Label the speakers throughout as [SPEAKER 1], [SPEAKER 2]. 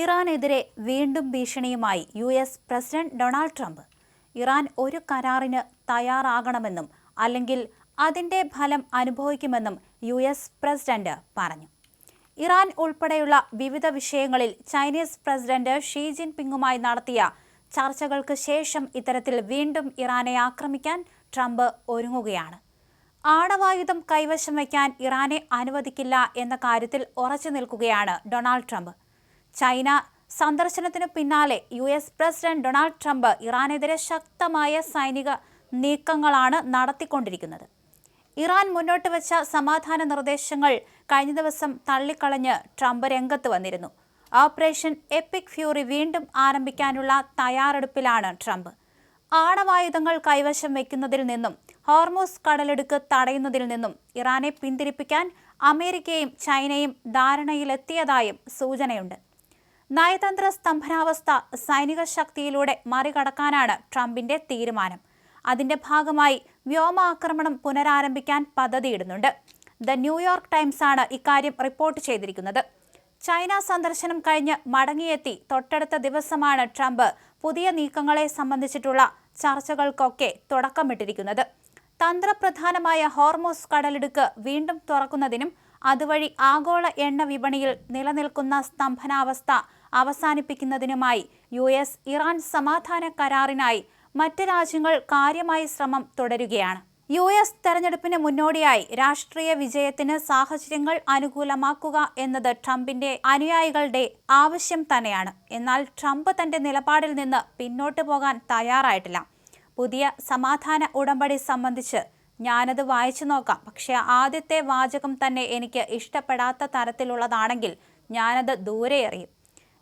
[SPEAKER 1] ഇറാനെതിരെ വീണ്ടും ഭീഷണിയുമായി US president Donald Trump. Iran ഒരു കരാറിന് തയ്യാറാകണമെന്നും അല്ലെങ്കിൽ അതിന്റെ ഫലം അനുഭവിക്കുമെന്നും US പ്രസിഡന്റ് പറഞ്ഞു. ഇറാൻ ഉൾപ്പെടെയുള്ള വിവിധ വിഷയങ്ങളിൽ ചൈനീസ് പ്രസിഡന്റ് ഷീ ജിൻപിങ്ങുമായി നടത്തിയ ചർച്ചകൾക്ക് ശേഷം ഇത്തരത്തിൽ വീണ്ടും ഇറാനെ ആക്രമിക്കാൻ ട്രംപ് ഒരുങ്ങുകയാണ്. ആണവായുധം കൈവശം വയ്ക്കാൻ ഇറാനെ അനുവദിക്കില്ല എന്ന കാര്യത്തിൽ ഉറച്ചു നിൽക്കുകയാണ് ഡൊണാൾഡ് ട്രംപ്. ചൈന സന്ദർശനത്തിനു പിന്നാലെ US പ്രസിഡന്റ് ഡൊണാൾഡ് ട്രംപ് ഇറാനെതിരെ ശക്തമായ സൈനിക നീക്കങ്ങളാണ് നടത്തിക്കൊണ്ടിരിക്കുന്നത്. ഇറാൻ മുന്നോട്ട് വെച്ച സമാധാന നിർദ്ദേശങ്ങൾ കഴിഞ്ഞ ദിവസം തള്ളിക്കളഞ്ഞ് ട്രംപ് രംഗത്ത് വന്നിരുന്നു. ഓപ്പറേഷൻ എപ്പിക് ഫ്യൂറി വീണ്ടും ആരംഭിക്കാനുള്ള തയ്യാറെടുപ്പിലാണ് ട്രംപ്. ആണവായുധങ്ങൾ കൈവശം വയ്ക്കുന്നതിൽ നിന്നും ഹോർമൂസ് കടലിടുക്ക് തടയുന്നതിൽ നിന്നും ഇറാനെ പിന്തിരിപ്പിക്കാൻ അമേരിക്കയും ചൈനയും ധാരണയിലെത്തിയതായും സൂചനയുണ്ട്. നയതന്ത്ര സ്തംഭനാവസ്ഥ സൈനിക ശക്തിയിലൂടെ മറികടക്കാനാണ് ട്രംപിന്റെ തീരുമാനം. അതിന്റെ ഭാഗമായി വ്യോമാക്രമണം പുനരാരംഭിക്കാൻ പദ്ധതിയിടുന്നുണ്ട്. ദ ന്യൂയോർക്ക് ടൈംസാണ് ഇക്കാര്യം റിപ്പോർട്ട് ചെയ്തിരിക്കുന്നത്. ചൈന സന്ദർശനം കഴിഞ്ഞ് മടങ്ങിയെത്തി തൊട്ടടുത്ത ദിവസമാണ് ട്രംപ് പുതിയ നീക്കങ്ങളെ സംബന്ധിച്ചിട്ടുള്ള ചർച്ചകൾക്കൊക്കെ തുടക്കമിട്ടിരിക്കുന്നത്. തന്ത്രപ്രധാനമായ ഹോർമൂസ് കടലിടുക്ക് വീണ്ടും തുറക്കുന്നതിനും അതുവഴി ആഗോള എണ്ണ വിപണിയിൽ നിലനിൽക്കുന്ന സ്തംഭനാവസ്ഥ അവസാനിപ്പിക്കുന്നതിനുമായി US ഇറാൻ സമാധാന കരാറിനായി മറ്റ് രാജ്യങ്ങൾ കാര്യമായ ശ്രമം തുടരുകയാണ്. US തെരഞ്ഞെടുപ്പിന് മുന്നോടിയായി രാഷ്ട്രീയ വിജയത്തിന് സാഹചര്യങ്ങൾ അനുകൂലമാക്കുക എന്നത് ട്രംപിന്റെ അനുയായികളുടെ ആവശ്യം തന്നെയാണ്. എന്നാൽ ട്രംപ് തന്റെ നിലപാടിൽ നിന്ന് പിന്നോട്ട് പോകാൻ തയ്യാറായിട്ടില്ല. പുതിയ സമാധാന ഉടമ്പടി സംബന്ധിച്ച് ഞാനത് വായിച്ചു നോക്കാം, പക്ഷേ ആദ്യത്തെ വാചകം തന്നെ എനിക്ക് ഇഷ്ടപ്പെടാത്ത തരത്തിലുള്ളതാണെങ്കിൽ ഞാനത് ദൂരെ എറിയും.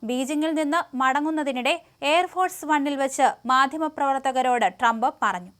[SPEAKER 1] ബീജിംഗിൽ നിന്ന് മടങ്ങുന്നതിനിടെ എയർഫോഴ്സ് വണ്ണിൽ വെച്ച് മാധ്യമപ്രവർത്തകരോട് ട്രംപ് പറഞ്ഞു.